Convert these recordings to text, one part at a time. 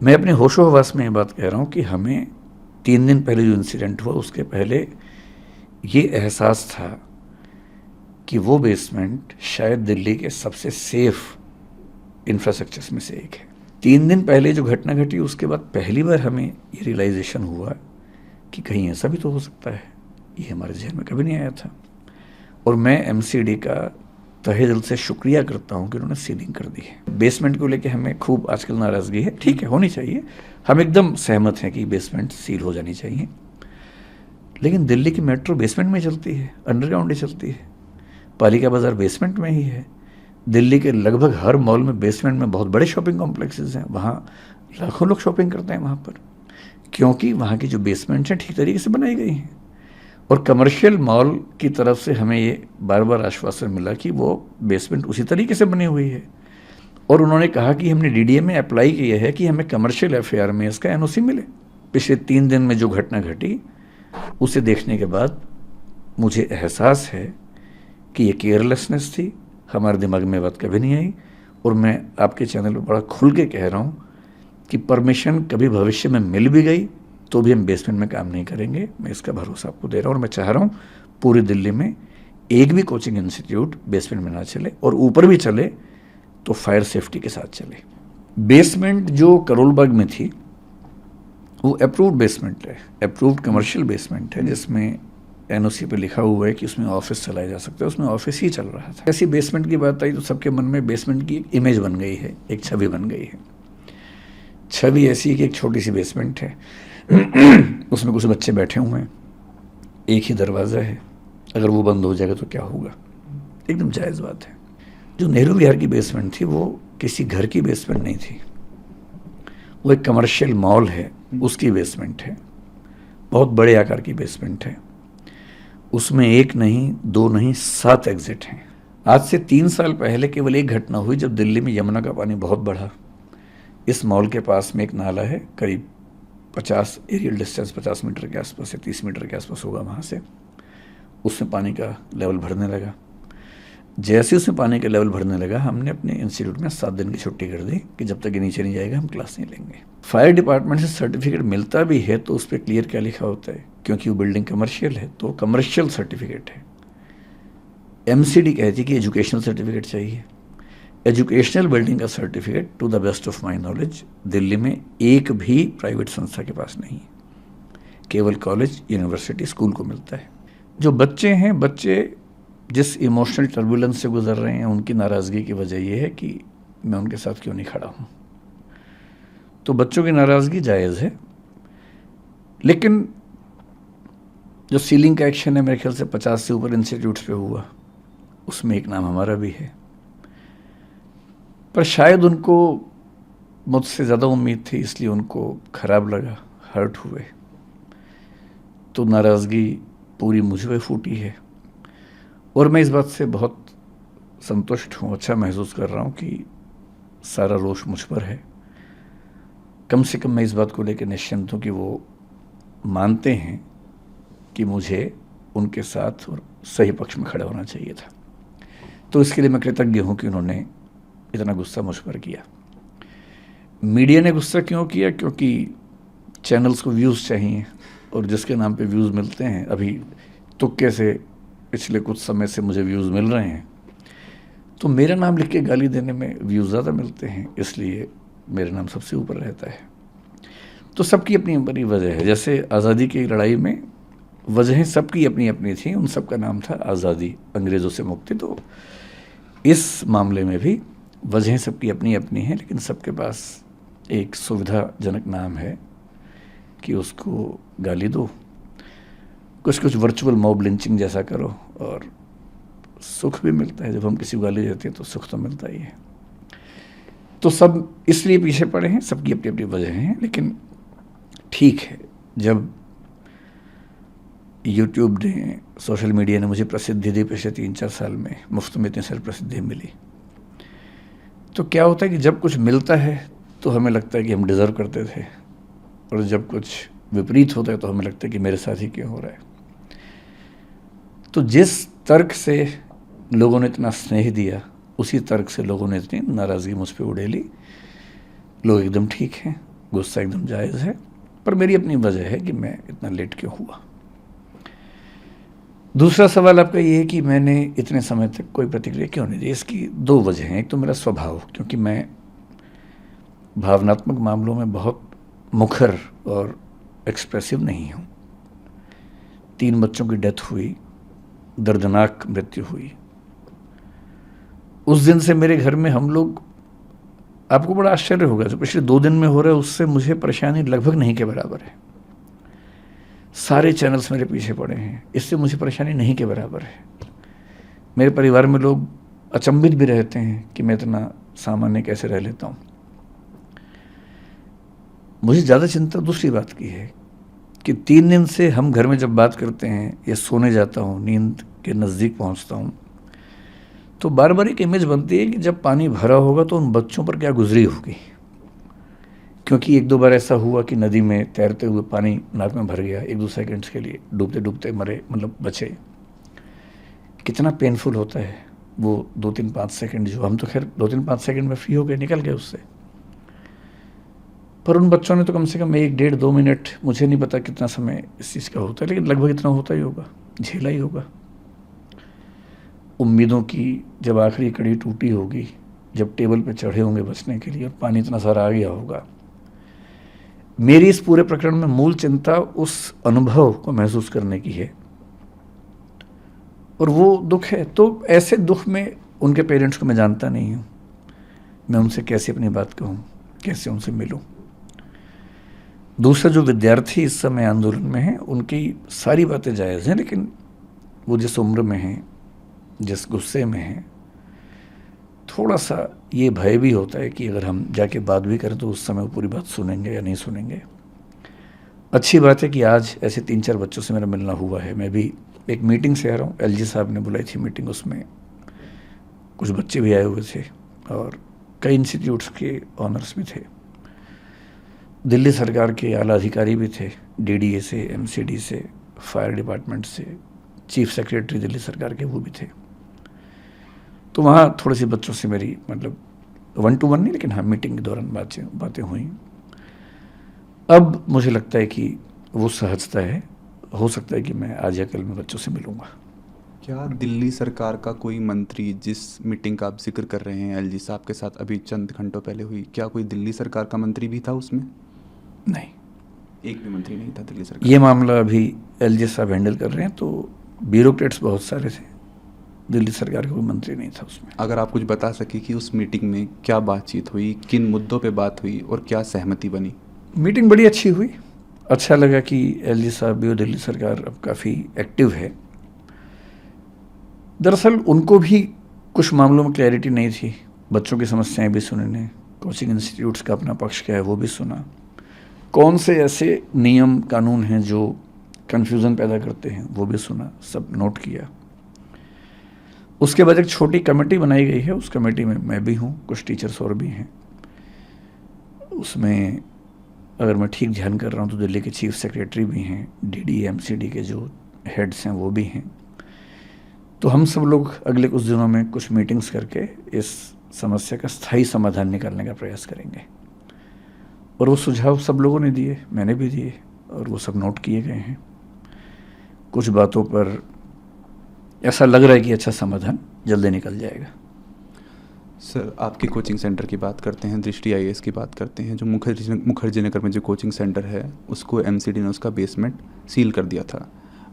मैं अपने होशो-हवास में ये बात कह रहा हूँ कि हमें 3 दिन पहले जो इंसिडेंट हुआ उसके पहले ये एहसास था कि वो बेसमेंट शायद दिल्ली के सबसे सेफ इंफ्रास्ट्रक्चर्स में से एक है। 3 दिन पहले जो घटना घटी उसके बाद पहली बार हमें ये रियलाइजेशन हुआ कि कहीं ऐसा भी तो हो सकता है। ये हमारे ज़हन में कभी नहीं आया था। और मैं एमसीडी का तहे दिल से शुक्रिया करता हूँ कि उन्होंने सीलिंग कर दी है। बेसमेंट को लेके हमें खूब आजकल नाराज़गी है, ठीक है, होनी चाहिए, हम एकदम सहमत हैं कि बेसमेंट सील हो जानी चाहिए। लेकिन दिल्ली की मेट्रो बेसमेंट में चलती है, अंडरग्राउंड ही चलती है। पालिका बाज़ार बेसमेंट में ही है। दिल्ली के लगभग हर मॉल में बेसमेंट में बहुत बड़े शॉपिंग कॉम्प्लेक्सेस हैं, वहाँ लाखों लोग शॉपिंग करते हैं वहाँ पर, क्योंकि वहाँ की जो बेसमेंट्स हैं ठीक तरीके से बनाई गई हैं। और कमर्शियल मॉल की तरफ से हमें ये बार बार आश्वासन मिला कि वो बेसमेंट उसी तरीके से बनी हुई है। और उन्होंने कहा कि हमने डीडीए में अप्लाई किया है कि हमें कमर्शियल एफएआर में इसका एनओसी मिले। पिछले 3 दिन में जो घटना घटी उसे देखने के बाद मुझे एहसास है कि ये केयरलेसनेस थी, हमारे दिमाग में बात कभी नहीं आई। और मैं आपके चैनल पर बड़ा खुल के कह रहा हूँ कि परमिशन कभी भविष्य में मिल भी गई तो भी हम बेसमेंट में काम नहीं करेंगे। मैं इसका भरोसा आपको दे रहा हूँ और मैं चाह रहा हूँ पूरी दिल्ली में एक भी कोचिंग इंस्टीट्यूट बेसमेंट में ना चले, और ऊपर भी चले तो फायर सेफ्टी के साथ चले। बेसमेंट जो करोल बाग में थी वो अप्रूव्ड बेसमेंट है, अप्रूव्ड कमर्शियल बेसमेंट है, जिसमें एनओसी पे लिखा हुआ है कि उसमें ऑफिस चलाया जा सकता है। उसमें ऑफिस ही चल रहा था। ऐसी बेसमेंट की बात आई तो सबके मन में बेसमेंट की एक इमेज बन गई है, एक छवि बन गई है। छवि ऐसी है कि एक छोटी सी बेसमेंट है, उसमें कुछ बच्चे बैठे हुए हैं, एक ही दरवाज़ा है, अगर वो बंद हो जाएगा तो क्या होगा। एकदम जायज़ बात है। जो नेहरू विहार की बेसमेंट थी वो किसी घर की बेसमेंट नहीं थी, वो एक कमर्शियल मॉल है, उसकी बेसमेंट है। बहुत बड़े आकार की बेसमेंट है। उसमें 1 नहीं 2 नहीं 7 एग्जिट हैं। आज से 3 साल पहले केवल एक घटना हुई जब दिल्ली में यमुना का पानी बहुत बढ़ा। इस मॉल के पास में एक नाला है, करीब 50 एरियल डिस्टेंस 50 मीटर के आसपास या 30 मीटर के आसपास होगा वहाँ से। उसमें पानी का लेवल भरने लगा। जैसे उसमें पानी का लेवल भरने लगा हमने अपने इंस्टीट्यूट में 7 दिन की छुट्टी कर दी कि जब तक ये नीचे नहीं जाएगा हम क्लास नहीं लेंगे। फायर डिपार्टमेंट से सर्टिफिकेट मिलता भी है तो उस पर क्लियर क्या लिखा होता है, क्योंकि वो बिल्डिंग कमर्शियल है तो कमर्शियल सर्टिफिकेट है। एमसीडी कहती है कि एजुकेशनल सर्टिफिकेट चाहिए। एजुकेशनल बिल्डिंग का certificate to the best of my knowledge Delhi में एक भी प्राइवेट संस्था के पास नहीं है, केवल कॉलेज, यूनिवर्सिटी, स्कूल को मिलता है। जो बच्चे हैं, बच्चे जिस इमोशनल टर्बुलेंस से गुजर रहे हैं उनकी नाराज़गी की वजह यह है कि मैं उनके साथ क्यों नहीं खड़ा हूँ। तो बच्चों की नाराज़गी जायज़ है, लेकिन जो सीलिंग का एक्शन है मेरे ख्याल से 50 से ऊपर इंस्टीट्यूट्स पे हुआ, उसमें एक नाम हमारा भी है। पर शायद उनको मुझसे ज़्यादा उम्मीद थी, इसलिए उनको ख़राब लगा, हर्ट हुए, तो नाराज़गी पूरी मुझ पे फूटी है। और मैं इस बात से बहुत संतुष्ट हूँ, अच्छा महसूस कर रहा हूँ कि सारा रोष मुझ पर है। कम से कम मैं इस बात को लेकर निश्चिंत हूँ कि वो मानते हैं कि मुझे उनके साथ और सही पक्ष में खड़ा होना चाहिए था। तो इसके लिए मैं कृतज्ञ हूँ कि उन्होंने इतना गुस्सा मुझ पर किया। मीडिया ने गुस्सा क्यों किया? क्योंकि चैनल्स को व्यूज़ चाहिए, और जिसके नाम पे व्यूज़ मिलते हैं, अभी तुक्के से पिछले कुछ समय से मुझे व्यूज़ मिल रहे हैं, तो मेरा नाम लिख के गाली देने में व्यूज़ ज़्यादा मिलते हैं, इसलिए मेरा नाम सबसे ऊपर रहता है। तो सबकी अपनी अपनी वजह है। जैसे आज़ादी की लड़ाई में वजहें सबकी अपनी अपनी थी, उन सब का नाम था आज़ादी, अंग्रेज़ों से मुक्ति। तो इस मामले में भी वजहें सबकी अपनी अपनी हैं, लेकिन सबके पास एक सुविधाजनक नाम है कि उसको गाली दो, कुछ वर्चुअल मॉब लिंचिंग जैसा करो, और सुख भी मिलता है। जब हम किसी को गाली देते हैं तो सुख तो मिलता ही है। तो सब इसलिए पीछे पड़े हैं, सबकी अपनी अपनी वजह हैं। लेकिन ठीक है, जब यूट्यूब ने, सोशल मीडिया ने मुझे प्रसिद्धि दी पिछले 3-4 साल में, मुफ्त में इतनी सारी प्रसिद्धि मिली, तो क्या होता है कि जब कुछ मिलता है तो हमें लगता है कि हम डिज़र्व करते थे, और जब कुछ विपरीत होता है तो हमें लगता है कि मेरे साथ ही क्यों हो रहा है। तो जिस तर्क से लोगों ने इतना स्नेह दिया, उसी तर्क से लोगों ने इतनी नाराज़गी मुझ पर उड़ेली। लोग एकदम ठीक हैं, गुस्सा एकदम जायज़ है, पर मेरी अपनी वजह है कि मैं इतना लेट क्यों हुआ। दूसरा सवाल आपका ये है कि मैंने इतने समय तक कोई प्रतिक्रिया क्यों नहीं दी। इसकी दो वजह हैं। एक तो मेरा स्वभाव, क्योंकि मैं भावनात्मक मामलों में बहुत मुखर और एक्सप्रेसिव नहीं हूँ। 3 बच्चों की डेथ हुई, दर्दनाक मृत्यु हुई। उस दिन से मेरे घर में हम लोग, आपको बड़ा आश्चर्य होगा, जो पिछले 2 दिन में हो रहा है उससे मुझे परेशानी लगभग नहीं के बराबर है। सारे चैनल्स मेरे पीछे पड़े हैं, इससे मुझे परेशानी नहीं के बराबर है। मेरे परिवार में लोग अचंभित भी रहते हैं कि मैं इतना सामान्य कैसे रह लेता हूँ। मुझे ज़्यादा चिंता दूसरी बात की है कि 3 दिन से हम घर में जब बात करते हैं या सोने जाता हूँ, नींद के नज़दीक पहुँचता हूँ, तो बार बार एक इमेज बनती है कि जब पानी भरा होगा तो उन बच्चों पर क्या गुजरी होगी। क्योंकि 1-2 बार ऐसा हुआ कि नदी में तैरते हुए पानी नाक में भर गया, 1-2 सेकंड्स के लिए डूबते डूबते मरे, मतलब बचे। कितना पेनफुल होता है वो 2-3-5 सेकंड, जो हम तो खैर 2-3-5 सेकंड में फ्री हो गए, निकल गए उससे। पर उन बच्चों ने तो कम से कम 1-1.5-2 मिनट, मुझे नहीं पता कितना समय इस चीज़ का होता है, लेकिन लगभग इतना होता ही होगा, झेला ही होगा। उम्मीदों की जब आखिरी कड़ी टूटी होगी, जब टेबल पे चढ़े होंगे बचने के लिए और पानी इतना सारा आ गया होगा। मेरी इस पूरे प्रकरण में मूल चिंता उस अनुभव को महसूस करने की है, और वो दुख है। तो ऐसे दुख में उनके पेरेंट्स को मैं जानता नहीं हूँ, मैं उनसे कैसे अपनी बात कहूँ, कैसे उनसे मिलूँ। दूसरा, जो विद्यार्थी इस समय आंदोलन में हैं, उनकी सारी बातें जायज़ हैं, लेकिन वो जिस उम्र में हैं, जिस गुस्से में हैं, थोड़ा सा ये भय भी होता है कि अगर हम जाके बात भी करें तो उस समय वो पूरी बात सुनेंगे या नहीं सुनेंगे। अच्छी बात है कि आज ऐसे 3-4 बच्चों से मेरा मिलना हुआ है। मैं भी एक मीटिंग से आ रहा हूँ, एलजी साहब ने बुलाई थी मीटिंग, उसमें कुछ बच्चे भी आए हुए थे और कई इंस्टीट्यूट्स के ऑनर्स भी थे, दिल्ली सरकार के आला अधिकारी भी थे, डीडीए से, एमसीडी से, फायर डिपार्टमेंट से, चीफ सेक्रेटरी दिल्ली सरकार के वो भी थे। तो वहाँ थोड़ी सी बच्चों से मेरी, मतलब 1-to-1 नहीं, लेकिन हाँ मीटिंग के दौरान बातें हुई। अब मुझे लगता है कि वो सहजता है, हो सकता है कि मैं आज या कल में बच्चों से मिलूँगा। क्या दिल्ली सरकार का कोई मंत्री, जिस मीटिंग का आप जिक्र कर रहे हैं एलजी साहब के साथ अभी चंद घंटों पहले हुई, क्या कोई दिल्ली सरकार का मंत्री भी था उसमें? नहीं, एक भी मंत्री नहीं था दिल्ली सरकार। ये मामला अभी एलजी साहब हैंडल कर रहे हैं, तो ब्यूरोक्रेट्स बहुत सारे थे, दिल्ली सरकार का कोई मंत्री नहीं था उसमें। अगर आप कुछ बता सके कि उस मीटिंग में क्या बातचीत हुई, किन मुद्दों पे बात हुई और क्या सहमति बनी? मीटिंग बड़ी अच्छी हुई, अच्छा लगा कि एलजी साहब भी और दिल्ली सरकार अब काफ़ी एक्टिव है। दरअसल उनको भी कुछ मामलों में क्लैरिटी नहीं थी, बच्चों की समस्याएं भी सुनी ने, कोचिंग इंस्टीट्यूट्स का अपना पक्ष क्या है वो भी सुना, कौन से ऐसे नियम कानून हैं जो कन्फ्यूज़न पैदा करते हैं वो भी सुना, सब नोट किया। उसके बाद एक छोटी कमेटी बनाई गई है, उस कमेटी में मैं भी हूँ, कुछ टीचर्स और भी हैं। उसमें अगर मैं ठीक ध्यान कर रहा हूँ तो दिल्ली के चीफ सेक्रेटरी भी हैं, डीडी एमसीडी के जो हेड्स हैं वो भी हैं। तो हम सब लोग अगले कुछ दिनों में कुछ मीटिंग्स करके इस समस्या का स्थायी समाधान निकालने का प्रयास करेंगे, और वो सुझाव सब लोगों ने दिए, मैंने भी दिए, और वो सब नोट किए गए हैं। कुछ बातों पर ऐसा लग रहा है कि अच्छा समाधान जल्दी निकल जाएगा। सर, आपके कोचिंग सेंटर की बात करते हैं, दृष्टि आईएएस की बात करते हैं। जो मुखर्जी नगर में जो कोचिंग सेंटर है उसको एमसीडी ने उसका बेसमेंट सील कर दिया था।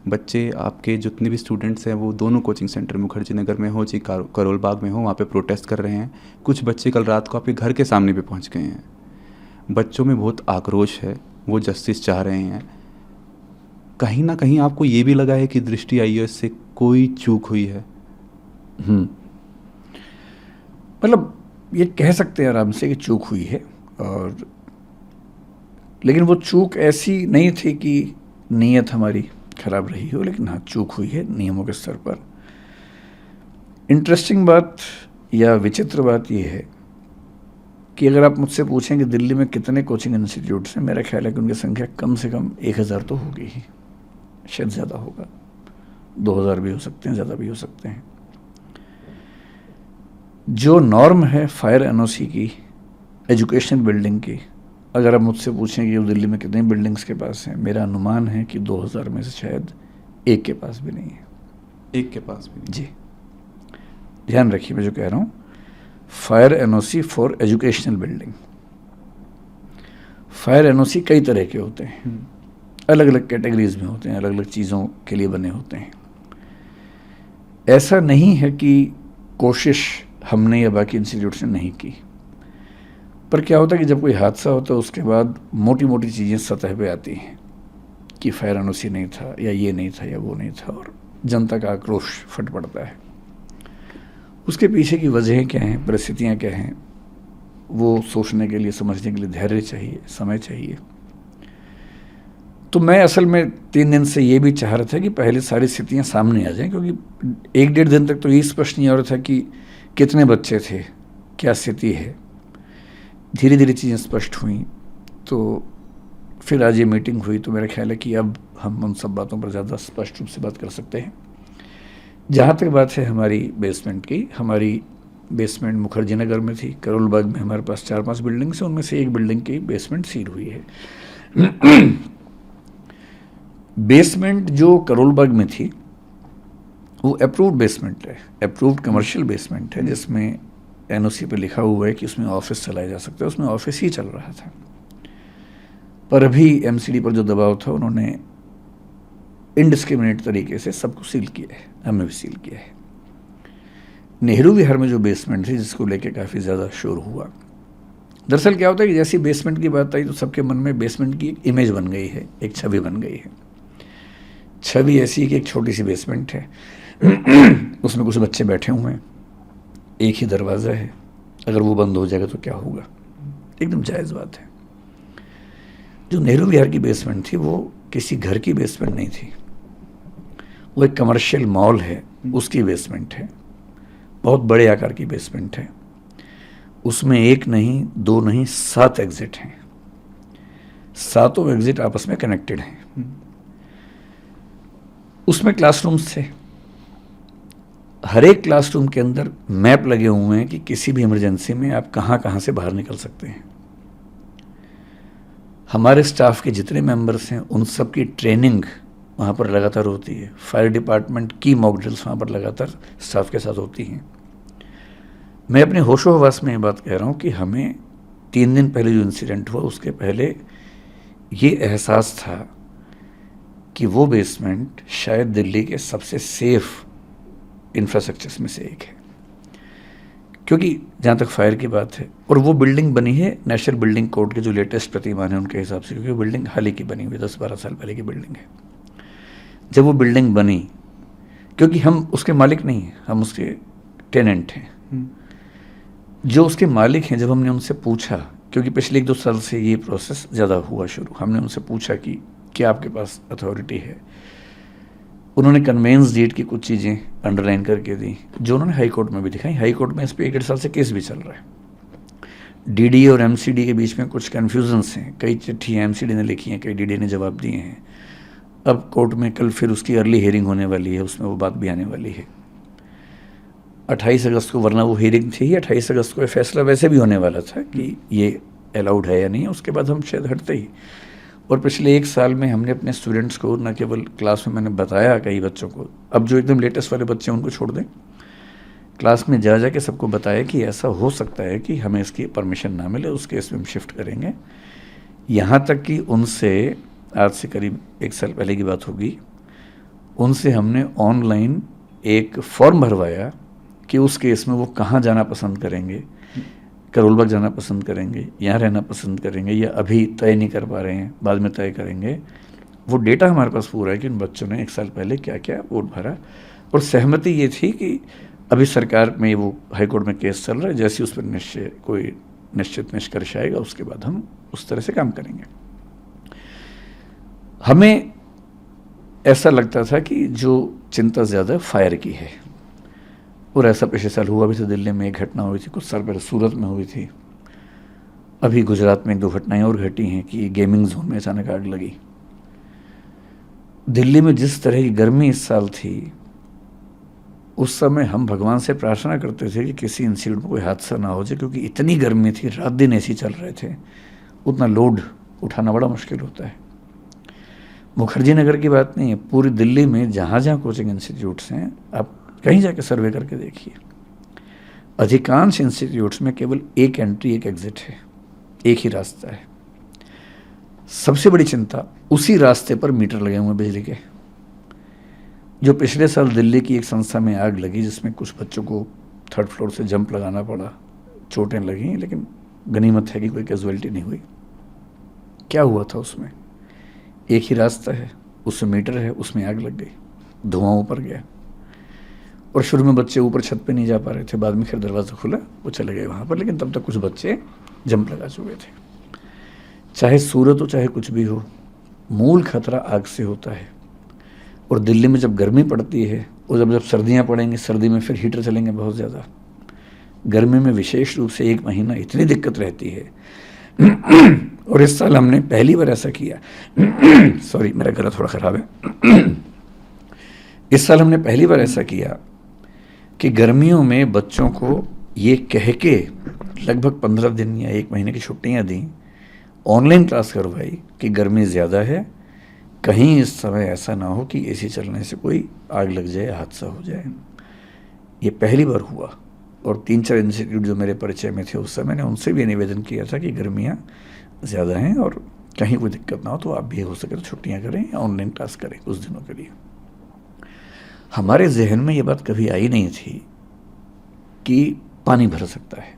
बच्चे आपके जितने भी स्टूडेंट्स हैं वो दोनों कोचिंग सेंटर मुखर्जी नगर में हो जी करोल बाग में हो, वहाँ पे प्रोटेस्ट कर रहे हैं। कुछ बच्चे कल रात को आपके घर के सामने पे पहुँच गए हैं। बच्चों में बहुत आक्रोश है, वो जस्टिस चाह रहे हैं। कहीं ना कहीं आपको ये भी लगा है कि दृष्टि आईएएस से कोई चूक हुई है? मतलब ये कह सकते हैं आराम से कि चूक हुई है, और लेकिन वो चूक ऐसी नहीं थी कि नीयत हमारी खराब रही हो, लेकिन हाँ चूक हुई है नियमों के स्तर पर। इंटरेस्टिंग बात या विचित्र बात ये है कि अगर आप मुझसे पूछें कि दिल्ली में कितने कोचिंग इंस्टीट्यूट्स हैं, मेरा ख्याल है कि उनकी संख्या कम से कम 1000 तो होगी ही, शायद ज़्यादा होगा, 2000 भी हो सकते हैं, ज़्यादा भी हो सकते हैं। जो नॉर्म है फायर एनओसी की, एजुकेशन बिल्डिंग की, अगर आप मुझसे पूछें कि दिल्ली में कितनी बिल्डिंग्स के पास हैं, मेरा अनुमान है कि 2000 में से शायद एक के पास भी नहीं है। एक के पास भी नहीं। जी, ध्यान रखिए मैं जो कह रहा हूँ, fire NOC for educational building. Fire NOC कई तरह के होते हैं, अलग अलग कैटेगरीज में होते हैं, अलग अलग चीज़ों के लिए बने होते हैं। ऐसा नहीं है कि कोशिश हमने या बाकी इंस्टीट्यूट्स ने नहीं की, पर क्या होता है कि जब कोई हादसा होता है उसके बाद मोटी मोटी चीज़ें सतह पे आती हैं कि फायर एनओसी नहीं था, या ये नहीं था, या वो नहीं था, और जनता का आक्रोश फट पड़ता है। उसके पीछे की वजहें क्या हैं, परिस्थितियाँ क्या हैं, वो सोचने के लिए, समझने के लिए धैर्य चाहिए, समय चाहिए। तो मैं असल में 3 दिन से ये भी चाह रहा था कि पहले सारी स्थितियाँ सामने आ जाएं, क्योंकि 1-1.5 दिन तक तो ये स्पष्ट नहीं हो रहा था कि कितने बच्चे थे, क्या स्थिति है। धीरे धीरे चीज़ें स्पष्ट हुई, तो फिर आज ये मीटिंग हुई, तो मेरा ख्याल है कि अब हम उन सब बातों पर ज़्यादा स्पष्ट रूप से बात कर सकते हैं। जहाँ तक बात है हमारी बेसमेंट की, हमारी बेसमेंट मुखर्जी नगर में थी। करोल बाग में हमारे पास 4-5 बिल्डिंग्स हैं, उनमें से एक बिल्डिंग की बेसमेंट सील हुई है। बेसमेंट जो करोल बाग में थी वो अप्रूव्ड बेसमेंट है, अप्रूव्ड कमर्शियल बेसमेंट है, जिसमें एनओसी पे लिखा हुआ है कि उसमें ऑफिस चलाया जा सकता है। उसमें ऑफिस ही चल रहा था, पर अभी एमसीडी पर जो दबाव था उन्होंने इनडिस्क्रिमिनेट तरीके से सबको सील किया है, हमें भी सील किया है। नेहरू विहार में जो बेसमेंट थी, जिसको लेके काफ़ी ज़्यादा शोर हुआ, दरअसल क्या होता है कि जैसी बेसमेंट की बात आई तो सबके मन में बेसमेंट की एक इमेज बन गई है, एक छवि बन गई है। छवि ऐसी है कि एक छोटी सी बेसमेंट है, उसमें कुछ बच्चे बैठे हुए हैं, एक ही दरवाज़ा है, अगर वो बंद हो जाएगा तो क्या होगा। एकदम जायज़ बात है। जो नेहरू विहार की बेसमेंट थी वो किसी घर की बेसमेंट नहीं थी, वो एक कमर्शियल मॉल है, उसकी बेसमेंट है। बहुत बड़े आकार की बेसमेंट है, उसमें 1 नहीं 2 नहीं 7 एग्जिट हैं, 7 एग्जिट आपस में कनेक्टेड हैं। उसमें क्लासरूम्स थे, हर एक क्लासरूम के अंदर मैप लगे हुए हैं कि किसी भी इमरजेंसी में आप कहाँ कहाँ से बाहर निकल सकते हैं। हमारे स्टाफ के जितने मेंबर्स हैं उन सब की ट्रेनिंग वहाँ पर लगातार होती है। फायर डिपार्टमेंट की मॉक ड्रिल्स वहाँ पर लगातार स्टाफ के साथ होती हैं। मैं अपने होशो हवास में ये बात कह रहा हूँ कि हमें 3 दिन पहले जो इंसिडेंट हुआ उसके पहले ये एहसास था कि वो बेसमेंट शायद दिल्ली के सबसे सेफ इंफ्रास्ट्रक्चर्स में से एक है, क्योंकि जहाँ तक फायर की बात है, और वो बिल्डिंग बनी है नेशनल बिल्डिंग कोड के जो लेटेस्ट प्रतिमान है उनके हिसाब से, क्योंकि वो बिल्डिंग हाल ही की बनी हुई 10-12 साल पहले की बिल्डिंग है। जब वो बिल्डिंग बनी, क्योंकि हम उसके मालिक नहीं हैं, हम उसके टेनेंट हैं। जो उसके मालिक हैं, जब हमने उनसे पूछा, क्योंकि पिछले 1-2 साल से ये प्रोसेस ज़्यादा हुआ शुरू, हमने उनसे पूछा कि क्या आपके पास अथॉरिटी है। उन्होंने कन्वेंस डीड की कुछ चीज़ें अंडरलाइन करके दी, जो उन्होंने हाई कोर्ट में भी दिखाई। हाई कोर्ट में इस पर 1-1.5 साल से केस भी चल रहा है। डीडी और एमसीडी के बीच में कुछ कन्फ्यूजन्स हैं, कई चिट्ठियाँ एमसीडी ने लिखी हैं, कई डीडी ने जवाब दिए हैं। अब कोर्ट में कल फिर उसकी अर्ली हियरिंग होने वाली है, उसमें वो बात भी आने वाली है 28 अगस्त को, वरना वो हियरिंग थी 28 अगस्त को फैसला वैसे भी होने वाला था कि ये अलाउड है या नहीं, उसके बाद हम शायद हटते ही। और पिछले 1 साल में हमने अपने स्टूडेंट्स को न केवल क्लास में मैंने बताया कई बच्चों को, अब जो एकदम लेटेस्ट वाले बच्चे हैं उनको छोड़ दें, क्लास में जा जा के सबको बताया कि ऐसा हो सकता है कि हमें इसकी परमिशन ना मिले, उस केस में हम शिफ्ट करेंगे। यहाँ तक कि उनसे आज से करीब 1 साल पहले की बात होगी, उनसे हमने ऑनलाइन एक फॉर्म भरवाया कि उस केस में वो कहाँ जाना पसंद करेंगे, करोल बाग जाना पसंद करेंगे, यहाँ रहना पसंद करेंगे, या अभी तय नहीं कर पा रहे हैं, बाद में तय करेंगे। वो डेटा हमारे पास पूरा है कि उन बच्चों ने 1 साल पहले क्या क्या वोट भरा, और सहमति ये थी कि अभी सरकार में वो हाई कोर्ट में केस चल रहा है, जैसे उस पर कोई निश्चित निष्कर्ष आएगा उसके बाद हम उस तरह से काम करेंगे। हमें ऐसा लगता था कि जो चिंता ज़्यादा फायर की है, और ऐसा पिछले साल हुआ भी था। दिल्ली में एक घटना हुई थी, कुछ साल पहले सूरत में हुई थी, अभी गुजरात में 1-2 घटनाएं और घटी हैं कि गेमिंग जोन में अचानक आग लगी। दिल्ली में जिस तरह की गर्मी इस साल थी, उस समय हम भगवान से प्रार्थना करते थे कि किसी इंस्टीट्यूट में कोई हादसा ना हो जाए, क्योंकि इतनी गर्मी थी, रात दिन एसी चल रहे थे, उतना लोड उठाना बड़ा मुश्किल होता है। मुखर्जी नगर की बात नहीं है, पूरी दिल्ली में जहाँ जहाँ कोचिंग इंस्टीट्यूट्स हैं, आप कहीं जाके सर्वे करके देखिए, अधिकांश इंस्टीट्यूट्स में केवल एक एंट्री एक एग्जिट है, एक ही रास्ता है। सबसे बड़ी चिंता, उसी रास्ते पर मीटर लगे हुए हैं बिजली के। जो पिछले साल दिल्ली की एक संस्था में आग लगी जिसमें कुछ बच्चों को 3rd फ्लोर से जंप लगाना पड़ा, चोटें लगी, लेकिन गनीमत है कि कोई कैजुअलिटी नहीं हुई। क्या हुआ था उसमें? एक ही रास्ता है, उसमें मीटर है, उसमें आग लग गई, धुआं ऊपर गया। और शुरू में बच्चे ऊपर छत पे नहीं जा पा रहे थे, बाद में खैर दरवाज़ा खुला, वो चले गए वहाँ पर, लेकिन तब तक कुछ बच्चे जंप लगा चुके थे। चाहे सूरत हो चाहे कुछ भी हो, मूल खतरा आग से होता है। और दिल्ली में जब गर्मी पड़ती है और जब सर्दियाँ पड़ेंगी, सर्दी में फिर हीटर चलेंगे बहुत ज़्यादा, गर्मी में विशेष रूप से 1 महीना इतनी दिक्कत रहती है। और इस साल हमने पहली बार ऐसा किया सॉरी, मेरा गला थोड़ा ख़राब है। इस साल हमने पहली बार ऐसा किया कि गर्मियों में बच्चों को ये कह के लगभग 15 दिन या 1 महीने की छुट्टियां दी, ऑनलाइन क्लास करवाई कि गर्मी ज़्यादा है, कहीं इस समय ऐसा ना हो कि एसी चलने से कोई आग लग जाए, हादसा हो जाए। ये पहली बार हुआ। और 3-4 इंस्टीट्यूट जो मेरे परिचय में थे उस समय, मैंने उनसे भी निवेदन किया था कि गर्मियाँ ज़्यादा हैं और कहीं कोई दिक्कत ना हो तो आप भी हो सके तो छुट्टियाँ करें या ऑनलाइन क्लास करें कुछ दिनों के लिए। हमारे जहन में ये बात कभी आई नहीं थी कि पानी भर सकता है।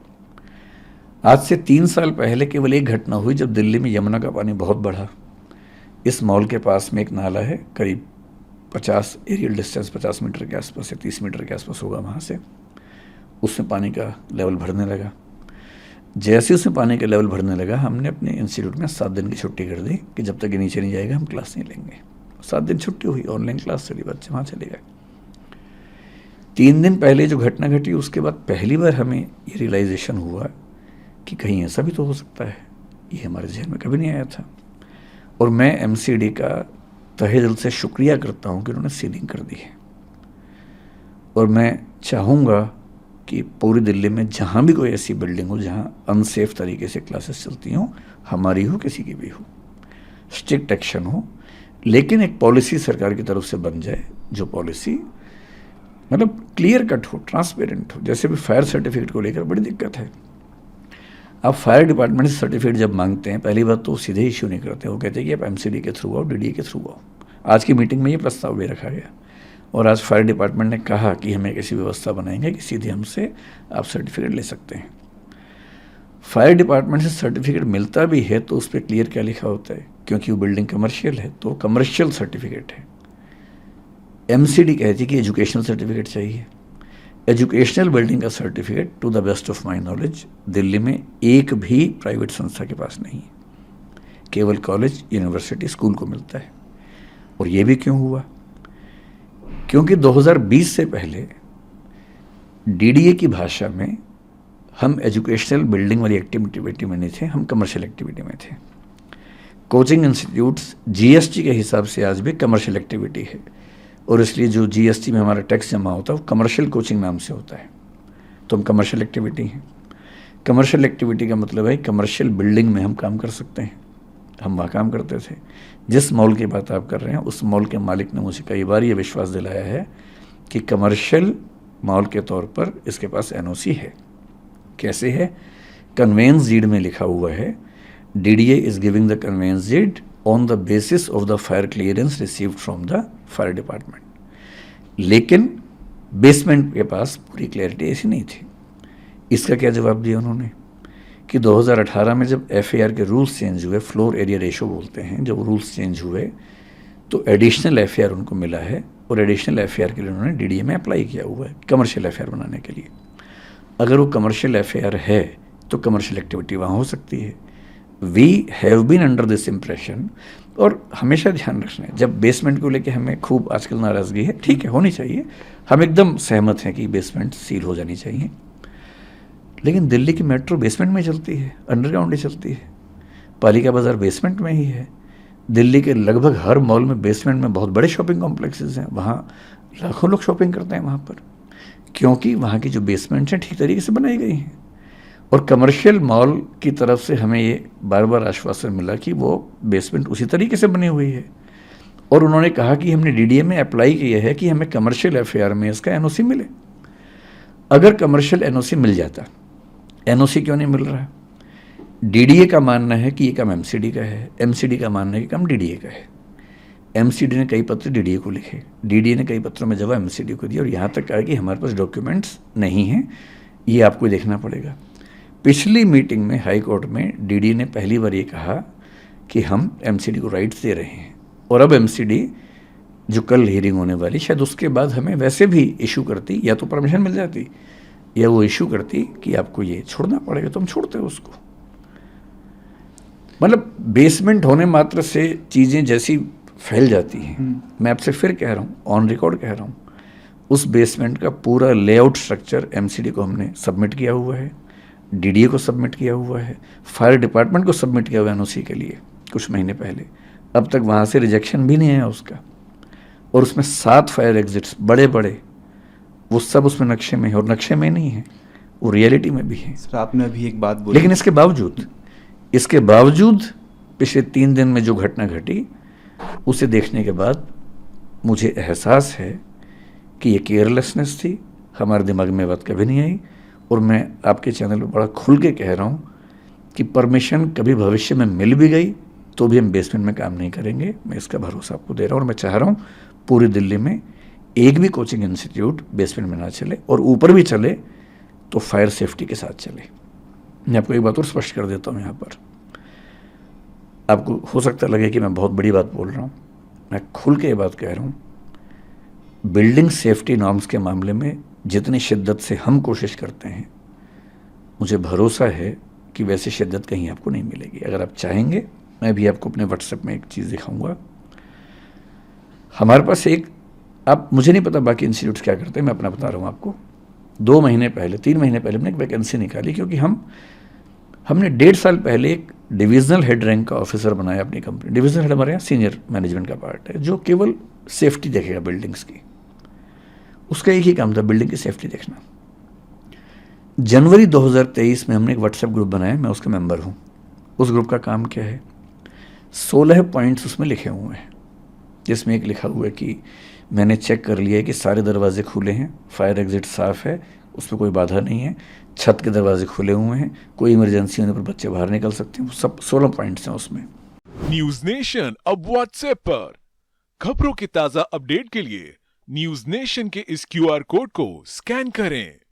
आज से 3 साल पहले केवल एक घटना हुई जब दिल्ली में यमुना का पानी बहुत बढ़ा। इस मॉल के पास में एक नाला है, करीब 50 एरियल डिस्टेंस 50 मीटर के आसपास या 30 मीटर के आसपास होगा वहाँ से, उसमें पानी का लेवल भरने लगा। जैसे उसमें पानी का लेवल भरने लगा, हमने अपने इंस्टीट्यूट में 7 दिन की छुट्टी कर दी कि जब तक ये नीचे नहीं जाएगा हम क्लास नहीं लेंगे। 7 दिन छुट्टी हुई, ऑनलाइन क्लास चली, बच्चे वहाँ चले गए। 3 दिन पहले जो घटना घटी उसके बाद पहली बार हमें ये रियलाइजेशन हुआ कि कहीं ऐसा भी तो हो सकता है। ये हमारे जहन में कभी नहीं आया था। और मैं एमसीडी का तहे दिल से शुक्रिया करता हूँ कि उन्होंने सीलिंग कर दी है। और मैं चाहूँगा कि पूरी दिल्ली में जहाँ भी कोई ऐसी बिल्डिंग हो जहाँ अनसेफ तरीके से क्लासेस चलती हों, हमारी हो किसी की भी हो, स्ट्रिक्ट एक्शन हो, लेकिन एक पॉलिसी सरकार की तरफ से बन जाए जो पॉलिसी मतलब क्लियर कट हो, ट्रांसपेरेंट हो। जैसे भी फायर सर्टिफिकेट को लेकर बड़ी दिक्कत है। आप फायर डिपार्टमेंट से सर्टिफिकेट जब मांगते हैं, पहली बात तो सीधे इश्यू नहीं करते, वो कहते हैं कि आप एमसीडी के थ्रू आओ, डीडीए के थ्रू आओ। आज की मीटिंग में ये प्रस्ताव भी रखा गया और आज फायर डिपार्टमेंट ने कहा कि हमें ऐसी व्यवस्था बनाएंगे कि सीधे हमसे आप सर्टिफिकेट ले सकते हैं। फायर डिपार्टमेंट से सर्टिफिकेट मिलता भी है तो उस पर क्लियर क्या लिखा होता है, क्योंकि वो बिल्डिंग कमर्शियल है तो कमर्शियल सर्टिफिकेट है। एमसीडी कहती है कि एजुकेशनल सर्टिफिकेट चाहिए। एजुकेशनल बिल्डिंग का certificate to the best of my knowledge Delhi में एक भी प्राइवेट संस्था के पास नहीं है, केवल कॉलेज, यूनिवर्सिटी, स्कूल को मिलता है। और ये भी क्यों हुआ? क्योंकि 2020 से पहले डीडीए की भाषा में हम एजुकेशनल बिल्डिंग वाली एक्टिविटी में नहीं थे, हम कमर्शियल एक्टिविटी में थे। कोचिंग इंस्टीट्यूट्स जीएसटी के हिसाब से आज भी कमर्शियल एक्टिविटी है और इसलिए जो जीएसटी में हमारा टैक्स जमा होता है वो कमर्शियल कोचिंग नाम से होता है, तो हम कमर्शियल एक्टिविटी हैं। कमर्शियल एक्टिविटी का मतलब है कमर्शियल बिल्डिंग में हम काम कर सकते हैं। हम वहाँ काम करते थे। जिस मॉल की बात आप कर रहे हैं उस मॉल के मालिक ने मुझे कई बार ये विश्वास दिलाया है कि कमर्शियल मॉल के तौर पर इसके पास एनओसी है। कैसे है? कन्वेंस डीड में लिखा हुआ है, DDA is giving the conveyance deed on the basis of the fire clearance received from the fire department. लेकिन बेसमेंट के पास पूरी क्लैरिटी ऐसी नहीं थी। इसका क्या जवाब दिया उन्होंने कि 2018 में जब एफएआर के रूल्स चेंज हुए, फ्लोर एरिया रेशो बोलते हैं, जब रूल्स चेंज हुए तो एडिशनल एफएआर उनको मिला है और एडिशनल एफएआर के लिए उन्होंने डीडीए में अप्लाई किया हुआ है कमर्शियल एफएआर बनाने के लिए। अगर वो कमर्शियल एफएआर है तो कमर्शियल एक्टिविटी वहाँ हो सकती है। We have been under this impression. और हमेशा ध्यान रखना है, जब बेसमेंट को लेके हमें खूब आजकल नाराज़गी है, ठीक है होनी चाहिए, हम एकदम सहमत हैं कि बेसमेंट सील हो जानी चाहिए, लेकिन दिल्ली की मेट्रो बेसमेंट में चलती है, अंडरग्राउंड ही चलती है। पालिका बाज़ार बेसमेंट में ही है। दिल्ली के लगभग हर मॉल में बेसमेंट में बहुत बड़े शॉपिंग कॉम्प्लेक्सेस हैं, वहाँ लाखों लोग शॉपिंग करते हैं वहाँ पर, क्योंकि वहाँ की जो बेसमेंट्स हैं ठीक तरीके से बनाई गई हैं। और कमर्शियल मॉल की तरफ से हमें ये बार बार आश्वासन मिला कि वो बेसमेंट उसी तरीके से बनी हुई है, और उन्होंने कहा कि हमने डीडीए में अप्लाई किया है कि हमें कमर्शियल एफएआर में इसका एनओसी मिले। अगर कमर्शियल एनओसी मिल जाता, एनओसी क्यों नहीं मिल रहा? डीडीए का मानना है कि ये काम एमसीडी का है, एमसीडी का मानना है कि काम डीडीए का है। एमसीडी ने कई पत्र डीडीए को लिखे, डीडीए ने कई पत्रों में जवाब एमसीडी को दिया, और यहाँ तक कहा कि हमारे पास डॉक्यूमेंट्स नहीं हैं, ये आपको देखना पड़ेगा। पिछली मीटिंग में हाई कोर्ट में डीडीए ने पहली बार ये कहा कि हम एमसीडी को राइट्स दे रहे हैं, और अब एमसीडी जो कल हियरिंग होने वाली, शायद उसके बाद हमें वैसे भी इशू करती, या तो परमिशन मिल जाती या वो इशू करती कि आपको ये छोड़ना पड़ेगा, तो हम छोड़ते उसको। मतलब बेसमेंट होने मात्र से चीज़ें जैसी फैल जाती हैं। मैं आपसे फिर कह रहा हूँ, ऑन रिकॉर्ड कह रहा हूँ, उस बेसमेंट का पूरा लेआउट स्ट्रक्चर एमसीडी को हमने सबमिट किया हुआ है, डीडीए को सबमिट किया हुआ है, फायर डिपार्टमेंट को सबमिट किया हुआ है एनओसी के लिए कुछ महीने पहले। अब तक वहाँ से रिजेक्शन भी नहीं आया उसका, और उसमें 7 फायर एग्जिट्स बड़े बड़े, वो सब उसमें नक्शे में है, और नक्शे में नहीं है, वो रियलिटी में भी है। सर आपने अभी एक बात बोली, लेकिन इसके बावजूद पिछले 3 दिन में जो घटना घटी, उसे देखने के बाद मुझे एहसास है कि ये केयरलेसनेस थी, हमारे दिमाग में बात कभी नहीं आई। और मैं आपके चैनल पर बड़ा खुल के कह रहा हूँ कि परमिशन कभी भविष्य में मिल भी गई तो भी हम बेसमेंट में काम नहीं करेंगे, मैं इसका भरोसा आपको दे रहा हूँ। और मैं चाह रहा हूँ पूरी दिल्ली में एक भी कोचिंग इंस्टीट्यूट बेसमेंट में ना चले, और ऊपर भी चले तो फायर सेफ्टी के साथ चले। मैं आपको एक बात और स्पष्ट कर देता हूँ यहाँ पर, आपको हो सकता लगे कि मैं बहुत बड़ी बात बोल रहा हूँ, मैं खुल के ये बात कह रहा हूँ। बिल्डिंग सेफ्टी नॉर्म्स के मामले में जितनी शिद्दत से हम कोशिश करते हैं, मुझे भरोसा है कि वैसी शिद्दत कहीं आपको नहीं मिलेगी। अगर आप चाहेंगे, मैं भी आपको अपने व्हाट्सएप में एक चीज़ दिखाऊंगा। हमारे पास एक, आप, मुझे नहीं पता बाकी इंस्टीट्यूट्स क्या करते हैं, मैं अपना बता रहा हूँ आपको। 2 महीने पहले, 3 महीने पहले हमने एक वैकेंसी निकाली, क्योंकि हमने 1.5 साल पहले एक डिविजनल हेड रैंक का ऑफिसर बनाया अपनी कंपनी। डिविजनल हेड हमारे यहाँ सीनियर मैनेजमेंट का पार्ट है, जो केवल सेफ्टी देखेगा बिल्डिंग्स की। उसका एक ही काम था, बिल्डिंग की सेफ्टी देखना। जनवरी 2023 में हमने एक व्हाट्सएप ग्रुप बनाया, मैं उसका मेंबर हूँ। उस ग्रुप का काम क्या है, 16 पॉइंट्स उसमें लिखे हुए हैं, जिसमें एक लिखा हुआ है कि मैंने चेक कर लिया है कि सारे दरवाजे खुले हैं, फायर एग्जिट साफ़ है, उसमें कोई बाधा नहीं है, छत के दरवाजे खुले हुए हैं, कोई इमरजेंसी होने पर बच्चे बाहर निकल सकते हैं। वो सब 16 पॉइंट्स हैं उसमें। न्यूज नेशन अब व्हाट्सएप पर खबरों के ताजा अपडेट के लिए न्यूज नेशन के इस क्यूआर कोड को स्कैन करें।